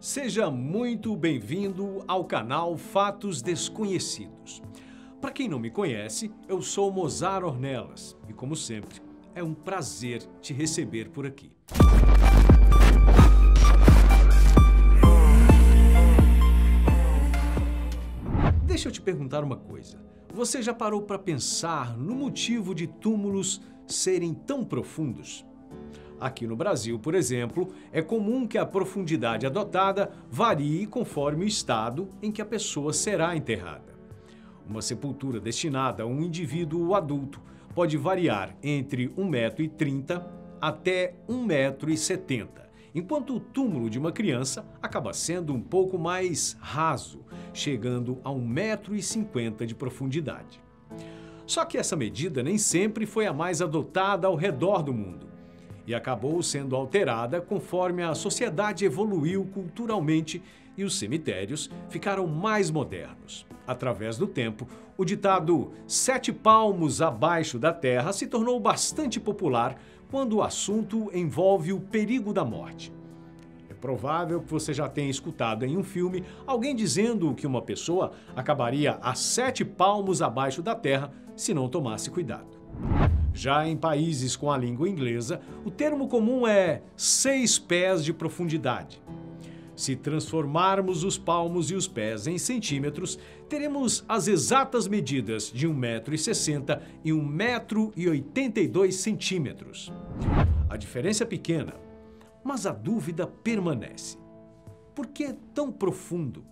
Seja muito bem-vindo ao canal Fatos Desconhecidos. Para quem não me conhece, eu sou Mozart Ornelas e, como sempre, é um prazer te receber por aqui. Deixa eu te perguntar uma coisa. Você já parou para pensar no motivo de túmulos serem tão profundos? Aqui no Brasil, por exemplo, é comum que a profundidade adotada varie conforme o estado em que a pessoa será enterrada. Uma sepultura destinada a um indivíduo adulto pode variar entre 1,30 m até 1,70 m, enquanto o túmulo de uma criança acaba sendo um pouco mais raso, chegando a 1,50 m de profundidade. Só que essa medida nem sempre foi a mais adotada ao redor do mundo e acabou sendo alterada conforme a sociedade evoluiu culturalmente e os cemitérios ficaram mais modernos. Através do tempo, o ditado 7 palmos abaixo da terra se tornou bastante popular quando o assunto envolve o perigo da morte. É provável que você já tenha escutado em um filme alguém dizendo que uma pessoa acabaria a 7 palmos abaixo da terra se não tomasse cuidado. Já em países com a língua inglesa, o termo comum é 6 pés de profundidade. Se transformarmos os palmos e os pés em centímetros, teremos as exatas medidas de 1,60 m e 1,82 m. A diferença é pequena, mas a dúvida permanece. Por que é tão profundo?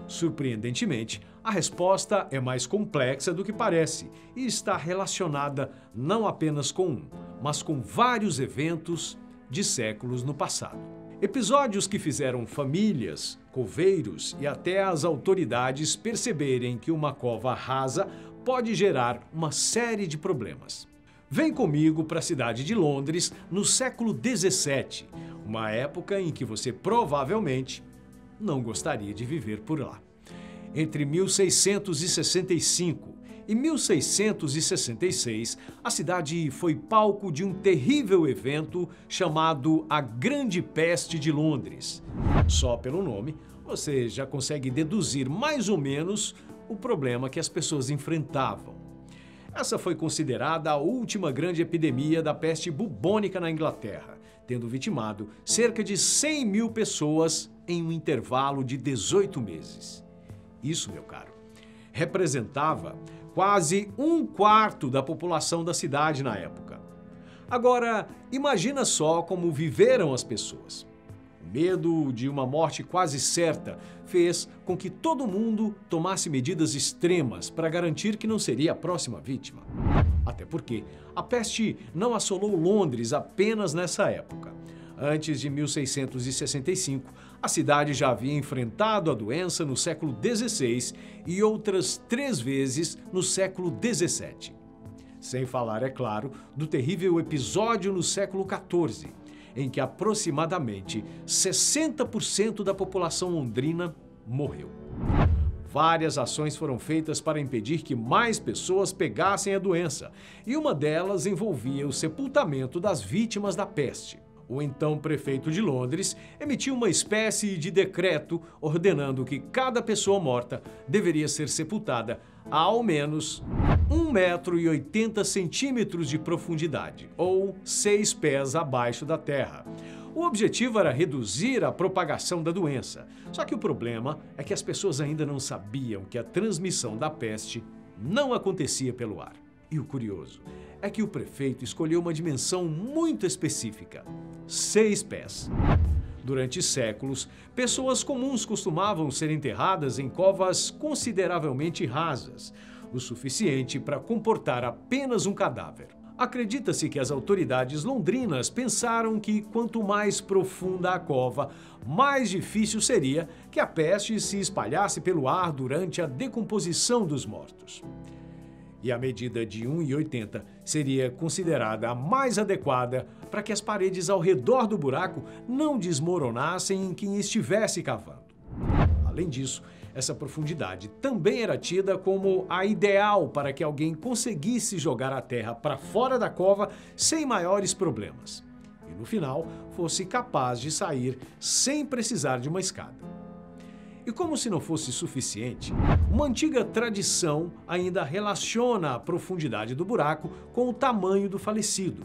Surpreendentemente, a resposta é mais complexa do que parece e está relacionada não apenas com um, mas com vários eventos de séculos no passado. Episódios que fizeram famílias, coveiros e até as autoridades perceberem que uma cova rasa pode gerar uma série de problemas. Vem comigo para a cidade de Londres no século XVII, uma época em que você provavelmente não gostaria de viver por lá. Entre 1665 e 1666, a cidade foi palco de um terrível evento chamado a Grande Peste de Londres. Só pelo nome, você já consegue deduzir mais ou menos o problema que as pessoas enfrentavam. Essa foi considerada a última grande epidemia da peste bubônica na Inglaterra, tendo vitimado cerca de 100 mil pessoas em um intervalo de 18 meses. Isso, meu caro, representava quase 1/4 da população da cidade na época. Agora, imagina só como viveram as pessoas. O medo de uma morte quase certa fez com que todo mundo tomasse medidas extremas para garantir que não seria a próxima vítima. Até porque a peste não assolou Londres apenas nessa época. Antes de 1665, a cidade já havia enfrentado a doença no século XVI e outras 3 vezes no século XVII. Sem falar, é claro, do terrível episódio no século XIV, em que aproximadamente 60% da população londrina morreu. Várias ações foram feitas para impedir que mais pessoas pegassem a doença, e uma delas envolvia o sepultamento das vítimas da peste. O então prefeito de Londres emitiu uma espécie de decreto ordenando que cada pessoa morta deveria ser sepultada a ao menos 1,80 m de profundidade, ou 6 pés abaixo da terra. O objetivo era reduzir a propagação da doença. Só que o problema é que as pessoas ainda não sabiam que a transmissão da peste não acontecia pelo ar. E o curioso é que o prefeito escolheu uma dimensão muito específica: 6 pés. Durante séculos, pessoas comuns costumavam ser enterradas em covas consideravelmente rasas, o suficiente para comportar apenas um cadáver. Acredita-se que as autoridades londrinas pensaram que quanto mais profunda a cova, mais difícil seria que a peste se espalhasse pelo ar durante a decomposição dos mortos. E a medida de 1,80 m seria considerada a mais adequada para que as paredes ao redor do buraco não desmoronassem em quem estivesse cavando. Além disso, essa profundidade também era tida como a ideal para que alguém conseguisse jogar a terra para fora da cova sem maiores problemas. e, no final, fosse capaz de sair sem precisar de uma escada. E como se não fosse suficiente, uma antiga tradição ainda relaciona a profundidade do buraco com o tamanho do falecido.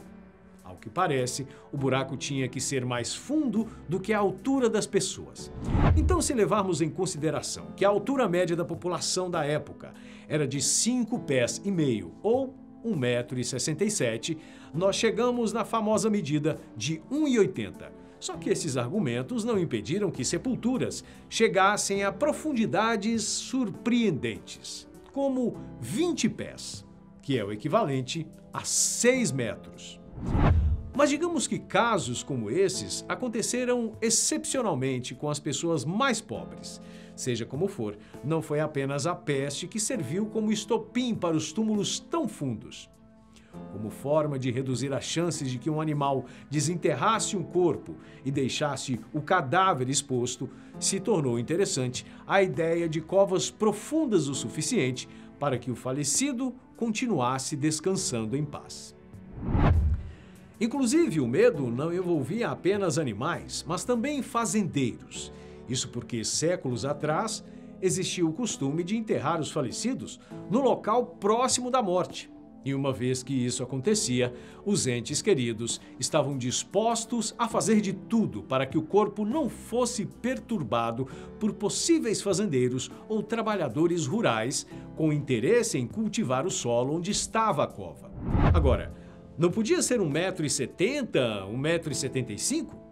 Ao que parece, o buraco tinha que ser mais fundo do que a altura das pessoas. Então, se levarmos em consideração que a altura média da população da época era de 5,5 pés ou 1,67 m, nós chegamos na famosa medida de 1,80 m. Só que esses argumentos não impediram que sepulturas chegassem a profundidades surpreendentes, como 20 pés, que é o equivalente a 6 metros. Mas digamos que casos como esses aconteceram excepcionalmente com as pessoas mais pobres. Seja como for, não foi apenas a peste que serviu como estopim para os túmulos tão fundos. Como forma de reduzir as chances de que um animal desenterrasse um corpo e deixasse o cadáver exposto, se tornou interessante a ideia de covas profundas o suficiente para que o falecido continuasse descansando em paz. Inclusive, o medo não envolvia apenas animais, mas também fazendeiros. Isso porque, séculos atrás, existia o costume de enterrar os falecidos no local próximo da morte. E uma vez que isso acontecia, os entes queridos estavam dispostos a fazer de tudo para que o corpo não fosse perturbado por possíveis fazendeiros ou trabalhadores rurais com interesse em cultivar o solo onde estava a cova. Agora, não podia ser 1,70 m, 1,75 m?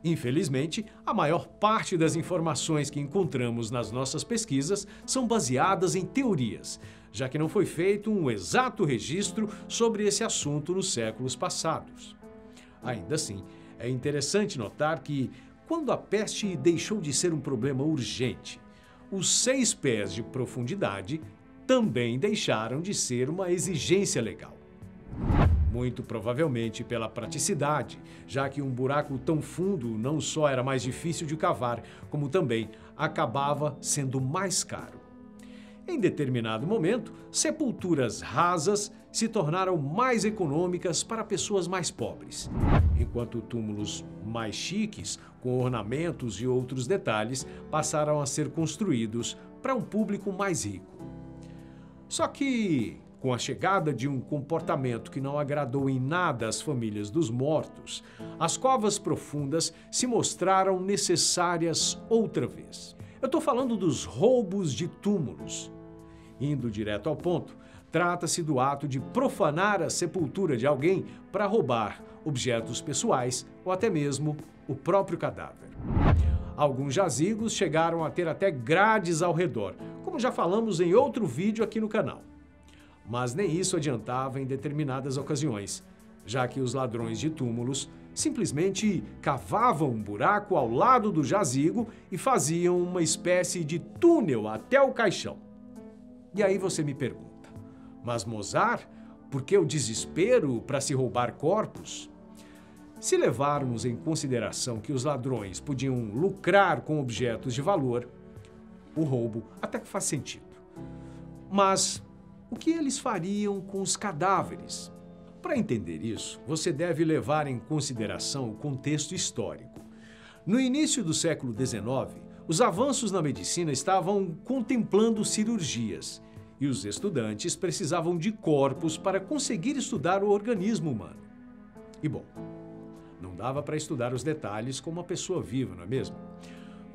Infelizmente, a maior parte das informações que encontramos nas nossas pesquisas são baseadas em teorias, já que não foi feito um exato registro sobre esse assunto nos séculos passados. Ainda assim, é interessante notar que, quando a peste deixou de ser um problema urgente, os 6 pés de profundidade também deixaram de ser uma exigência legal. Muito provavelmente pela praticidade, já que um buraco tão fundo não só era mais difícil de cavar, como também acabava sendo mais caro. Em determinado momento, sepulturas rasas se tornaram mais econômicas para pessoas mais pobres, enquanto túmulos mais chiques, com ornamentos e outros detalhes, passaram a ser construídos para um público mais rico. Só que, com a chegada de um comportamento que não agradou em nada às famílias dos mortos, as covas profundas se mostraram necessárias outra vez. Eu estou falando dos roubos de túmulos. Indo direto ao ponto, trata-se do ato de profanar a sepultura de alguém para roubar objetos pessoais ou até mesmo o próprio cadáver. Alguns jazigos chegaram a ter até grades ao redor, como já falamos em outro vídeo aqui no canal. Mas nem isso adiantava em determinadas ocasiões, já que os ladrões de túmulos simplesmente cavavam um buraco ao lado do jazigo e faziam uma espécie de túnel até o caixão. E aí você me pergunta, mas Mozart, por que o desespero para se roubar corpos? Se levarmos em consideração que os ladrões podiam lucrar com objetos de valor, o roubo até que faz sentido. Mas o que eles fariam com os cadáveres? Para entender isso, você deve levar em consideração o contexto histórico. No início do século XIX, os avanços na medicina estavam contemplando cirurgias e os estudantes precisavam de corpos para conseguir estudar o organismo humano. E bom, não dava para estudar os detalhes como uma pessoa viva, não é mesmo?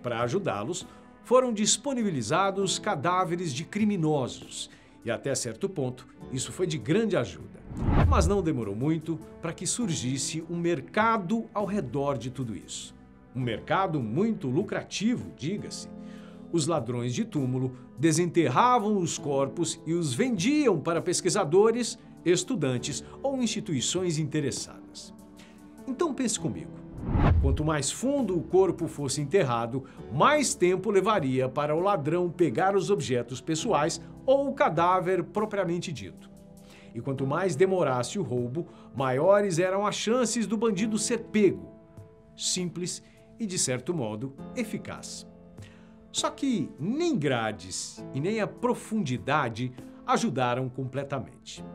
Para ajudá-los, foram disponibilizados cadáveres de criminosos e, até certo ponto, isso foi de grande ajuda. Mas não demorou muito para que surgisse um mercado ao redor de tudo isso. Um mercado muito lucrativo, diga-se. Os ladrões de túmulo desenterravam os corpos e os vendiam para pesquisadores, estudantes ou instituições interessadas. Então pense comigo. Quanto mais fundo o corpo fosse enterrado, mais tempo levaria para o ladrão pegar os objetos pessoais ou o cadáver propriamente dito. E quanto mais demorasse o roubo, maiores eram as chances do bandido ser pego. Simples e, de certo modo, eficaz. Só que nem grades e nem a profundidade ajudaram completamente.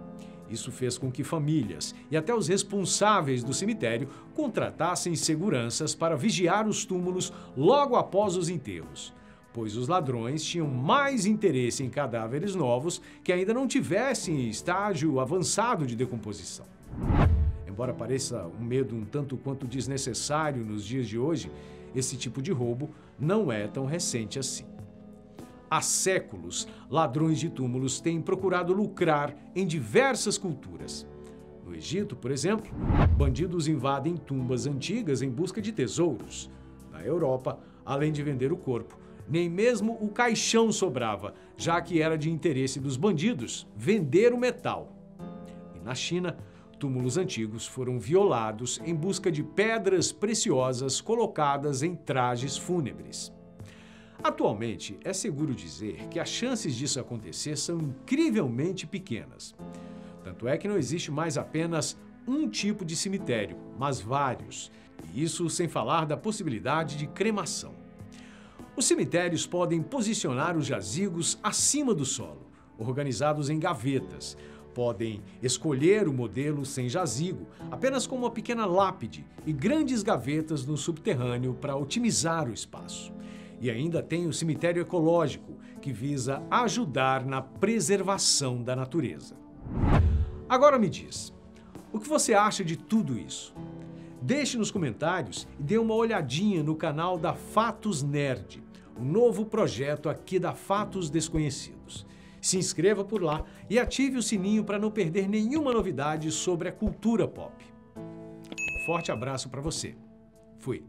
Isso fez com que famílias e até os responsáveis do cemitério contratassem seguranças para vigiar os túmulos logo após os enterros, pois os ladrões tinham mais interesse em cadáveres novos que ainda não tivessem estágio avançado de decomposição. Embora pareça um medo um tanto quanto desnecessário nos dias de hoje, esse tipo de roubo não é tão recente assim. Há séculos, ladrões de túmulos têm procurado lucrar em diversas culturas. No Egito, por exemplo, bandidos invadem tumbas antigas em busca de tesouros. Na Europa, além de vender o corpo, nem mesmo o caixão sobrava, já que era de interesse dos bandidos vender o metal. E na China, túmulos antigos foram violados em busca de pedras preciosas colocadas em trajes fúnebres. Atualmente, é seguro dizer que as chances disso acontecer são incrivelmente pequenas. Tanto é que não existe mais apenas um tipo de cemitério, mas vários. E isso sem falar da possibilidade de cremação. Os cemitérios podem posicionar os jazigos acima do solo, organizados em gavetas. Podem escolher o modelo sem jazigo, apenas com uma pequena lápide e grandes gavetas no subterrâneo para otimizar o espaço. E ainda tem o cemitério ecológico, que visa ajudar na preservação da natureza. Agora me diz, o que você acha de tudo isso? Deixe nos comentários e dê uma olhadinha no canal da Fatos Nerd, um novo projeto aqui da Fatos Desconhecidos. Se inscreva por lá e ative o sininho para não perder nenhuma novidade sobre a cultura pop. Forte abraço para você. Fui.